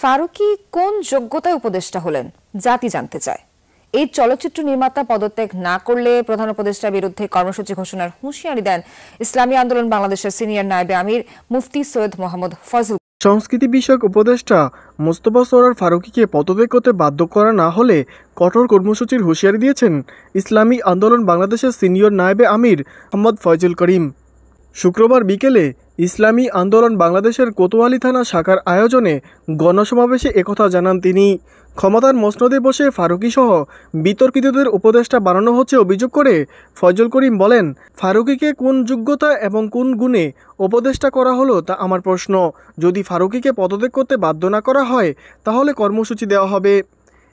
ফারুকী কোন যোগ্যতায় উপদেষ্টা হলেন জাতি জানতে চায়। এই চলচ্চিত্র নির্মাতা পদত্যাগ না করলে প্রধান উপদেষ্টার বিরুদ্ধে কর্মসূচি ঘোষণার হুঁশিয়ারি দেন ইসলামী আন্দোলন বাংলাদেশের সিনিয়র নায়েবে আমির মুফতি সৈয়দ মোহাম্মদ ফয়জুল। সংস্কৃতি বিষয়ক উপদেষ্টা মোস্তফা সরোয়ার ফারুকীকে পদত্যাগ করতে বাধ্য করা না হলে কঠোর কর্মসূচির হুঁশিয়ারি দিয়েছেন ইসলামী আন্দোলন বাংলাদেশের সিনিয়র নায়েবে আমির মোহাম্মদ ফয়জুল করিম। শুক্রবার বিকেলে ইসলামী আন্দোলন বাংলাদেশের কোতোয়ালি থানা শাখার আয়োজনে গণসমাবেশে একথা জানান তিনি। ক্ষমতার মসনদে বসে ফারুকীসহ বিতর্কিতদের উপদেষ্টা বানানো হচ্ছে অভিযোগ করে ফয়জুল করিম বলেন, ফারুকীকে কোন যোগ্যতা এবং কোন গুণে উপদেষ্টা করা হলো তা আমার প্রশ্ন। যদি ফারুকীকে পদত্যাগ করতে বাধ্য না করা হয় তাহলে কর্মসূচি দেওয়া হবে।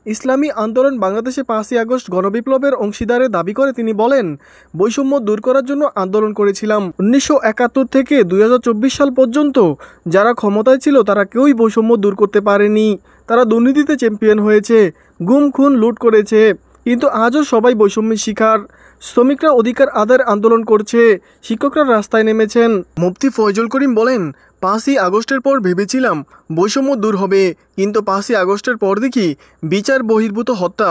ইসলামী আন্দোলন বাংলাদেশে 5ই আগস্ট গণবিপ্লবের অংশীদারে দাবি করে তিনি বলেন, বৈষম্য দূর করার জন্য আন্দোলন করেছিলাম। 1971 থেকে 2024 সাল পর্যন্ত যারা ক্ষমতায় ছিল তারা কেউই বৈষম্য দূর করতে পারেনি। তারা দুর্নীতিতে চ্যাম্পিয়ন হয়েছে, গুম খুন লুট করেছে, কিন্তু আজও সবাই বৈষম্যের শিকার। শ্রমিকরা অধিকার আদায়ের আন্দোলন করছে, শিক্ষকরা রাস্তায় নেমেছেন। মুফতি ফয়জুল করিম বলেন, 5ই আগস্টের পর ভেবেছিলাম বৈষম্য দূর হবে, কিন্তু 5ই আগস্টের পর দেখি বিচার বহির্ভূত হত্যা,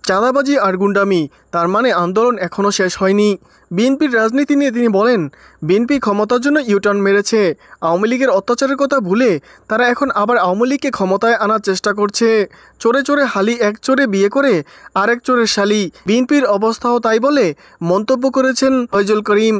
চাঁদাবাজি আর গুন্ডামি। তার মানে আন্দোলন এখনও শেষ হয়নি। বিএনপির রাজনীতি নিয়ে তিনি বলেন, বিএনপি ক্ষমতার জন্য ইউটার্ন মেরেছে। আওয়ামী লীগের অত্যাচারের কথা ভুলে তারা এখন আবার আওয়ামী লীগকে ক্ষমতায় আনার চেষ্টা করছে। চোরে চোরে হালি এক চোরে বিয়ে করে আরেক চোরের শালি। বিএনপির অবস্থাও তাই বলে মন্তব্য করেছেন ফয়জুল করিম।